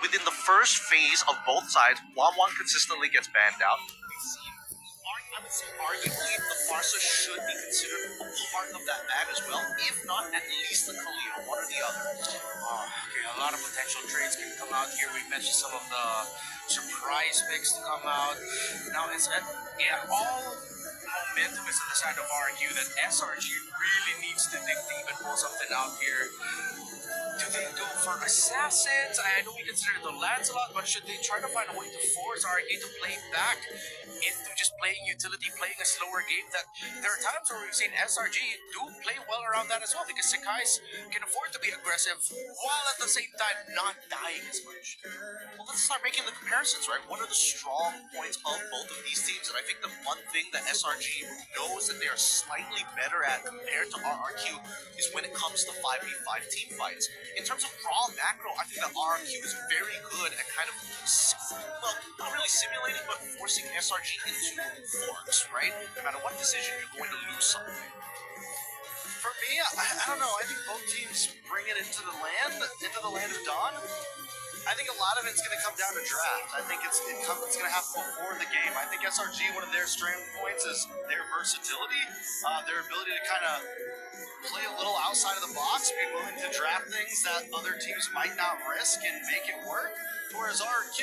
within the first phase of both sides, one consistently gets banned out. I would say arguably the Farsa should be considered a part of that bag as well, if not at least the Kalia, one or the other. Okay, a lot of potential trades can come out here. We mentioned some of the surprise picks to come out. Now it's all momentum is on the side of RQ that SRG really needs to dig deep and pull something out here. Do they go for assassins? I know we consider the Lancelot, but should they try to find a way to force RQ to play back into just playing utility, playing a slower game? That there are times where we've seen SRG do play well around that as well, because Sekai's can afford to be aggressive while at the same time not dying as much. Well, let's start making the comparisons, right? What are the strong points of both of these teams? And I think the one thing that SRG knows that they are slightly better at compared to RRQ is when it comes to 5v5 team fights. In terms of raw macro, I think that RRQ is very good at kind of, well, not really simulating, but forcing SRG into forks, right? No matter what decision, you're going to lose something. For me, I don't know. I think both teams bring it into the land of Dawn. I think a lot of it's going to come down to draft. I think it's going to happen before the game. I think SRG, one of their strength points is their versatility, their ability to kind of play a little outside of the box, be willing to draft things that other teams might not risk and make it work. Whereas RQ,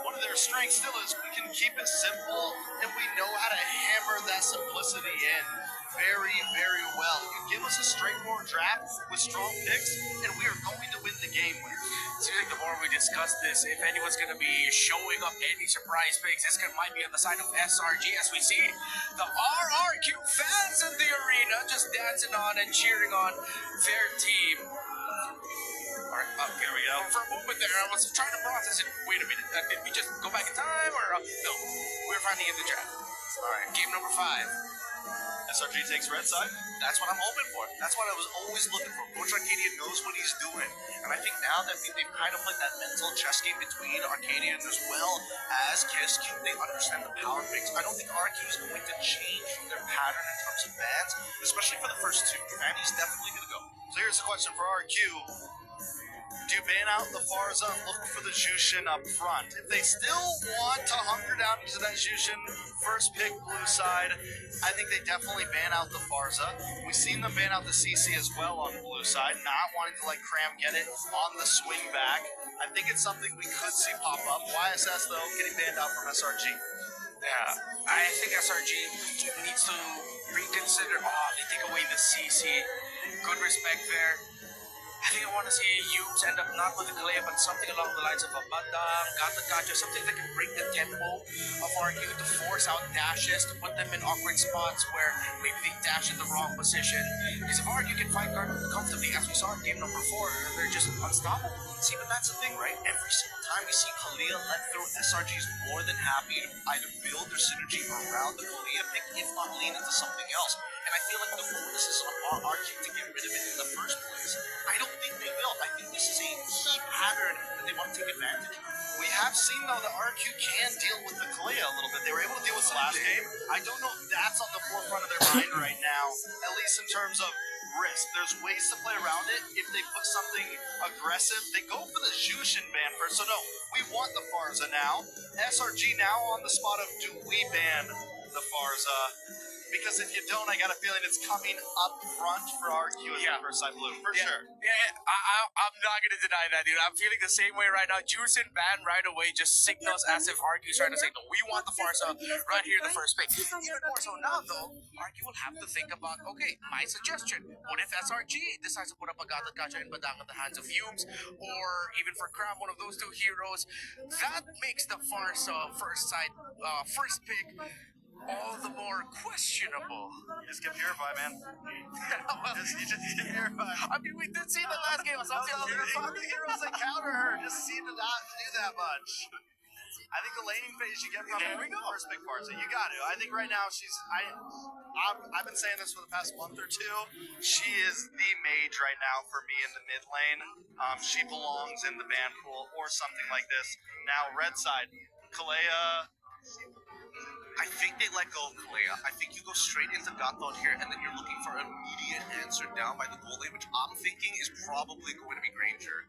one of their strengths still is we can keep it simple, and we know how to hammer that simplicity in very, very well. You give us a straightforward draft with strong picks, and we are going to win the game with. Seems like the more we discuss this, if anyone's going to be showing up any surprise picks, this might be on the side of SRG, as we see the RRQ fans in the arena just dancing on and cheering on their team. Alright, here we go. For a moment there, I was trying to process it. Wait a minute, did we just go back in time, or no? We're finally in the draft. Alright, game number 5. SRG takes red side. That's what I'm hoping for. That's what I was always looking for. Coach Arcadian knows what he's doing. And I think now that they've kind of played that mental chess game between Arcadian as well as KSQ, they understand the power mix. I don't think RQ is going to change from their pattern in terms of bans, especially for the first two. Fanny's definitely going to go. So here's a question for RQ. Do you ban out the Farza and look for the Jushin up front? If they still want to hunker down into that Jushin first pick blue side, I think they definitely ban out the Farza. We've seen them ban out the CC as well on the blue side, not wanting to like cram get it on the swing back. I think it's something we could see pop up. YSS though, getting banned out from SRG. Yeah, I think SRG needs to reconsider. They take away the CC. Good respect there. I think I want to see Yubes end up not with the Kalea, but something along the lines of a Bandang, Gata Gacha, something that can break the tempo of RQ to force out dashes, to put them in awkward spots where maybe they dash in the wrong position. Because if RQ can fight comfortably, as we saw in game number 4, they're just unstoppable. See, but that's the thing, right? Every single time we see Kalia let through, SRG is more than happy to either build their synergy around the Kalia pick, if not lean into something else. And I feel like the focus is on RQ to get rid of it in the first place. I don't think they will. I think this is a key pattern that they want to take advantage of. We have seen, though, that RQ can deal with the Kalia a little bit. They were able to deal with the last game. I don't know if that's on the forefront of their mind right now, at least in terms of risk. There's ways to play around it. If they put something aggressive, they go for the Jushin ban first. So, no, we want the Farza now. SRG now on the spot of, do we ban the Farza? Because if you don't, I got a feeling it's coming up front for RQ as the first side blue, for sure. Yeah, I'm not going to deny that, dude. I'm feeling the same way right now. Jushin ban right away just signals as if RQ is trying to say, no, we want the Farza right here in the first pick. Even more so now, though, RQ will have to think about, okay, my suggestion. What if SRG decides to put up a Gata Gacha and Badang in the hands of Yubes, or even for Crab, one of those two heroes? That makes the Farza first pick all the more questionable. You just get purified, man. You just get purified. I mean, we did see the last game. The heroes that counter her just seem to not do that much. I think the laning phase you get from her first big part, so you got to. I think right now I've been saying this for the past month or two. She is the mage right now for me in the mid lane. She belongs in the ban pool or something like this. Now, red side, Kalea. I think they let go of Kalea. I think you go straight into Gatot here, and then you're looking for an immediate answer down by the goal lane, which I'm thinking is probably going to be Granger.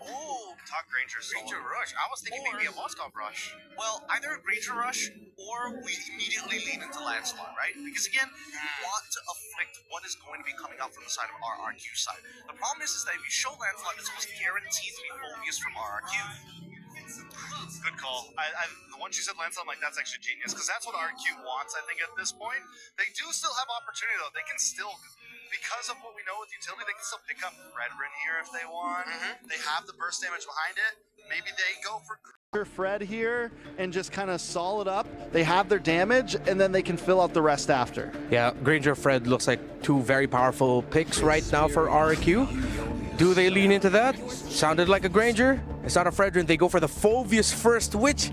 Oh, thought Granger sold. Ranger Rush. I was thinking maybe a Moskov Rush. Well, either a Granger Rush or we immediately lean into Lancelot, right? Because again, we want to afflict what is going to be coming out from the side of our RQ side. The problem is that if you show Lancelot, it's almost guaranteed to be Phobius from RQ. Good call. The one you said, Lancelot, I'm like, that's actually genius, because that's what RQ wants, I think, at this point. They do still have opportunity, though. They can still, because of what we know with utility, they can still pick up Fredrin here if they want. They have the burst damage behind it. Maybe they go for Fred here and just kind of solid up. They have their damage, and then they can fill out the rest after. Yeah, Granger Fred looks like two very powerful picks right now for RQ. Do they lean into that? Sounded like a Granger. It's not a Fredrin. They go for the Phobius first, which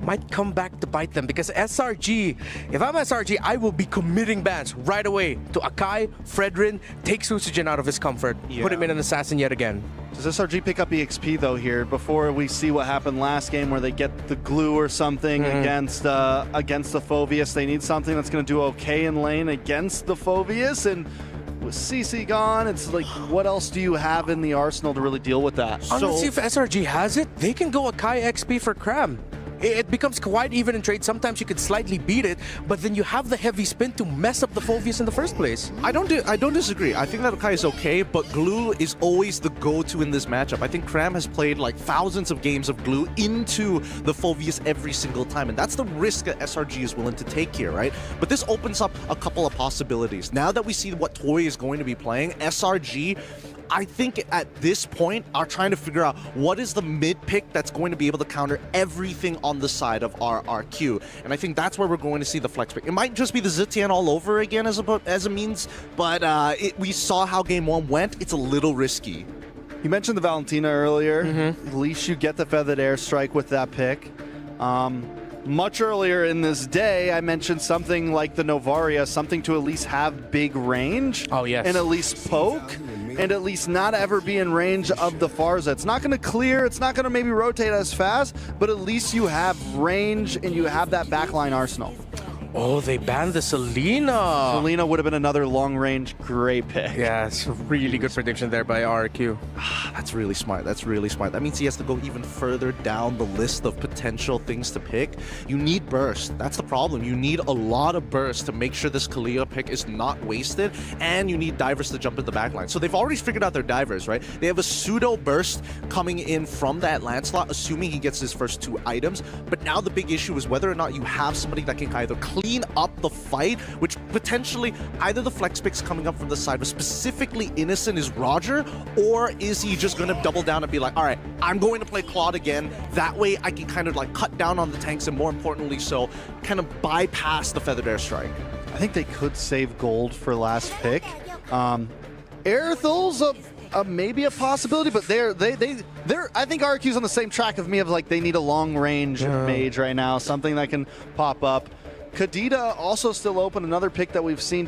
might come back to bite them, because SRG, if I'm SRG, I will be committing bans right away to Akai, Fredrin, take Susagen out of his comfort, put him in an assassin yet again. Does SRG pick up EXP though here before we see what happened last game where they get the glue or something against the Phobius? They need something that's going to do okay in lane against the Phobius, and with CC gone, it's like, what else do you have in the arsenal to really deal with that? Honestly, if SRG has it, they can go Akai XP for Cram. It becomes quite even in trade. Sometimes you could slightly beat it, but then you have the heavy spin to mess up the Phobius in the first place. I don't disagree. I think that Akai is okay, but Glue is always the go-to in this matchup. I think Cram has played like thousands of games of Glue into the Phobius every single time, and that's the risk that SRG is willing to take here, right? But this opens up a couple of possibilities. Now that we see what Toy is going to be playing, SRG, I think at this point are trying to figure out what is the mid pick that's going to be able to counter everything on the side of our RQ, and I think that's where we're going to see the flex pick. It might just be the Zitian all over again as a means, but we saw how game one went. It's a little risky. You mentioned the Valentina earlier. At least you get the Feathered Airstrike with that pick. Much earlier in this day, I mentioned something like the Novaria, something to at least have big range. Oh, yes. And at least poke, and at least not ever be in range of the Farza. It's not going to clear, it's not going to maybe rotate as fast, but at least you have range and you have that backline arsenal. Oh, they banned the Selena. Selena would have been another long-range great pick. Yeah, it's a really good prediction there by RQ. That's really smart. That's really smart. That means he has to go even further down the list of potential things to pick. You need burst. That's the problem. You need a lot of burst to make sure this Kalia pick is not wasted, and you need divers to jump in the backline. So they've already figured out their divers, right? They have a pseudo burst coming in from that Lancelot, assuming he gets his first two items. But now the big issue is whether or not you have somebody that can either clean up the fight, which potentially either the flex picks coming up from the side, but specifically Innocent is Roger, or is he just going to double down and be like, all right, I'm going to play Claude again. That way I can kind of like cut down on the tanks, and more importantly so, kind of bypass the Feathered Airstrike. I think they could save gold for last pick. Aerothel's maybe a possibility, but they're I think RQ's on the same track of me of like they need a long range mage right now, something that can pop up. Kadita also still open, another pick that we've seen